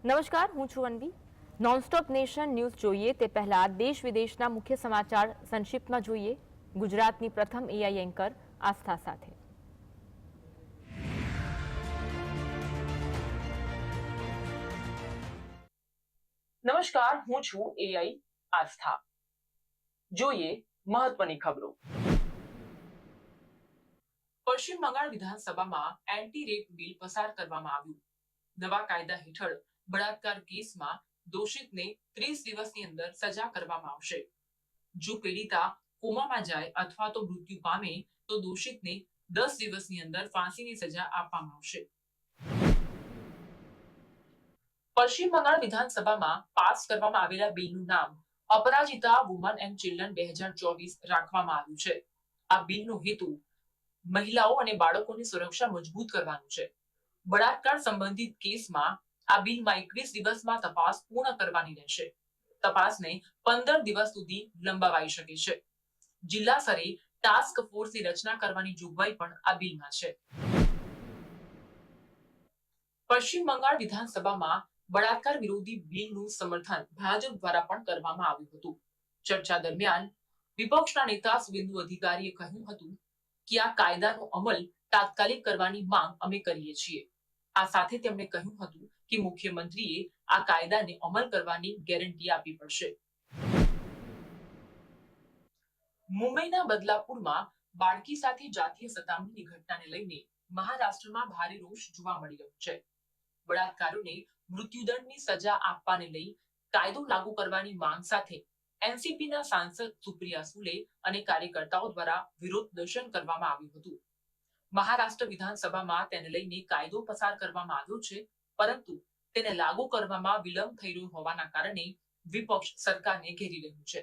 નમસ્કાર, હું છું અન્વી. નોનસ્ટોપ નેશન ન્યૂઝ જોઈએ તે પહેલા દેશ વિદેશના મુખ્ય સમાચાર સંક્ષિપ્તમાં જોઈએ. ગુજરાતની પ્રથમ એઆઈ એન્કર આસ્થા સાથે. નમસ્કાર, હું છું એઆઈ આસ્થા. જોઈએ મહત્વની ખબરો. પશ્ચિમ બંગાળ વિધાનસભામાં એન્ટી રેપ બિલ પસાર કરવામાં આવ્યું. નવા કાયદા હેઠળ બળાત્કાર કેસમાં દોષિતને 30 દિવસની અંદર સજા કરવામાં આવશે. જો પીડિતા કોમામાં જાય અથવા તો મૃત્યુ પામે તો દોષિતને 10 દિવસની અંદર ફાંસીની સજા આપવામાં આવશે. પશ્ચિમ બંગાળ વિધાનસભામાં પાસ કરવામાં આવેલા બિલનું નામ અપરાજિતા વુમન એન્ડ ચિલ્ડ્રન 2024 રાખવામાં આવ્યું છે. આ બિલનો હેતુ મહિલાઓ અને બાળકોની સુરક્ષા મજબૂત કરવાનું છે. બળાત્કાર સંબંધિત કેસમાં આ બિલમાં 21 દિવસમાં તપાસ પૂર્ણ કરવાની રહેશે. તપાસને 15 દિવસ સુધી લંબાવાઈ શકે છે. જિલ્લા સ્તરે ટાસ્ક ફોર્સની રચના કરવાની જોગવાઈ પણ આ બિલમાં છે. પશ્ચિમ બંગાળ વિધાનસભામાં બળાત્કાર વિરોધી બિલનું સમર્થન ભાજપ દ્વારા પણ કરવામાં આવ્યું હતું. ચર્ચા દરમિયાન વિપક્ષના નેતા શુવેન્દુ અધિકારીએ કહ્યું હતું કે આ કાયદાનો અમલ તાત્કાલિક કરવાની માંગ અમે કરીએ છીએ. આ સાથે તેમણે કહ્યું હતું કે મુખ્યમંત્રીએ આ કાયદાને અમલ કરવાની ગેરંટી આપવી પડશે. મુંબઈના બદલાપુરમાં બાળકી સાથે જાતીય સતામણીની ઘટનાને લઈને મહારાષ્ટ્રમાં ભારે રોષ જોવા મળી રહ્યો છે. બળાત્કારોને મૃત્યુદંડની સજા આપવાને લઈ કાયદો લાગુ કરવાની માંગ સાથે એનસીપીના સાંસદ સુપ્રિયા સુલે અને કાર્યકર્તાઓ દ્વારા વિરોધ પ્રદર્શન કરવામાં આવ્યું હતું. મહારાષ્ટ્ર વિધાનસભામાં તેને લઈને કાયદો પસાર કરવામાં આવ્યો છે, પરંતુ તેને લાગુ કરવામાં વિલંબ થઈ રહ્યો હોવાના કારણે વિપક્ષ સરકારને ઘેરી રહ્યું છે.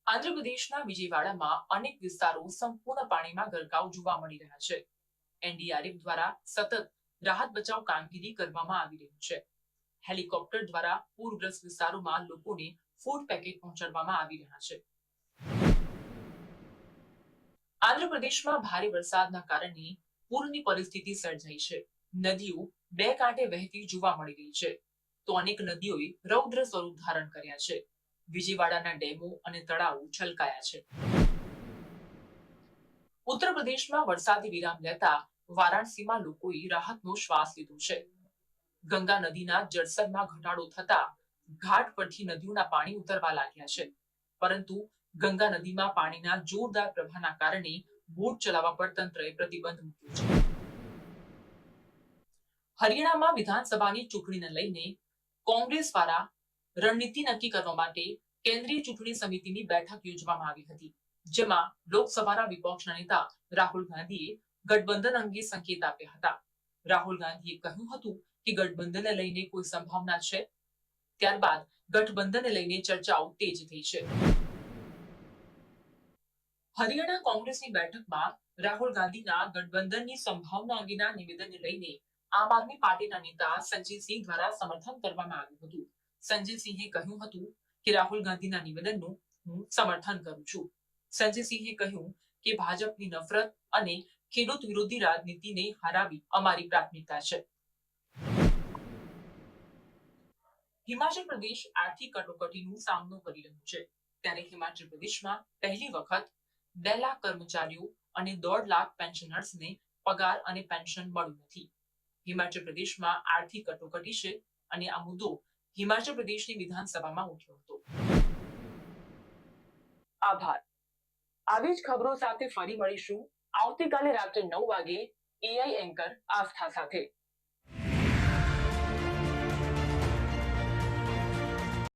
આંધ્રપ્રદેશના વિજયવાડામાં અનેક વિસ્તારો સંપૂર્ણ પાણીમાં ગરકાવ જોવા મળી રહ્યા છે. એનડીઆરએફ દ્વારા સતત રાહત બચાવ કામગીરી કરવામાં આવી રહી છે. હેલિકોપ્ટર દ્વારા પૂરગ્રસ્ત વિસ્તારોમાં લોકોને ફૂડ પેકેટ પહોંચાડવામાં આવી રહ્યા છે. આંધ્રપ્રદેશમાં ભારે વરસાદના કારણે પૂરની પરિસ્થિતિ સર્જાઈ છે. નદીઓ બે કાંઠે વહેતી જોવા મળી રહી છે, તો અનેક નદીઓએ રૌદ્ર સ્વરૂપ ધારણ કર્યા છે. વિજયવાડાના ડેમો અને તળાવો છલકાયા છે. ઉત્તર પ્રદેશમાં વરસાદી વિરામ લેતા વારાણસીમાં લોકોએ રાહતનો શ્વાસ લીધો છે. ગંગા નદીના જળસ્તરમાં ઘટાડો થતા ઘાટ પરથી નદીઓના પાણી ઉતરવા લાગ્યા છે, પરંતુ ગંગા નદીમાં પાણીના જોરદાર પ્રવાહના કારણે બોટ ચલાવવા પર તંત્રએ પ્રતિબંધ મૂક્યો છે. હરિયાણામાં વિધાનસભાની ચૂંટણીને લઈને કોંગ્રેસ દ્વારા રણનીતિ નક્કી કરવા માટે કેન્દ્રીય ચૂંટણી સમિતિની બેઠક યોજવામાં આવી હતી, જેમાં લોકસભાના વિપક્ષના નેતા રાહુલ ગાંધીએ ગઠબંધન અંગે સંકેત આપ્યા હતા. રાહુલ ગાંધીએ કહ્યું હતું કે ગઠબંધનને લઈને કોઈ સંભાવના છે. ત્યારબાદ ગઠબંધનને લઈને ચર્ચાઓ તેજ થઈ છે. હરિયાણા કોંગ્રેસની બેઠકમાં રાહુલ ગાંધીના ગઠબંધનની સંભાવના અંગેના નિવેદનને લઈને આમ આદમી પાર્ટીના નેતા સંજયસિંહ દ્વારા સમર્થન કરવામાં આવ્યું હતું. સંજયસિંહે કહ્યું હતું કે રાહુલ ગાંધીના નિવેદનનું હું સમર્થન કરું છું. સંજયસિંહે કહ્યું કે ભાજપની નફરત અને ખેડૂત વિરોધી રાજનીતિને હરાવી અમારી પ્રાથમિકતા છે. હિમાચલ પ્રદેશ આર્થિક કટોકટીનો સામનો કરી રહ્યું છે, ત્યારે હિમાચલ પ્રદેશમાં પહેલી વખત 2 લાખ કર્મચારીઓ અને 1.5 લાખ પેન્શનર્સને પગાર અને પેન્શન મળ્યું નથી. હિમાચલ પ્રદેશમાં આર્થિક કટોકટી છે અને આ મુદ્દો હિમાચલ પ્રદેશની વિધાનસભામાં ઉઠ્યો હતો. આભાર. આવી જ ખબરો સાથે ફરી મળીશું આવતીકાલે રાત્રે 9 વાગે એઆઈ એન્કર આસ્થા સાથે.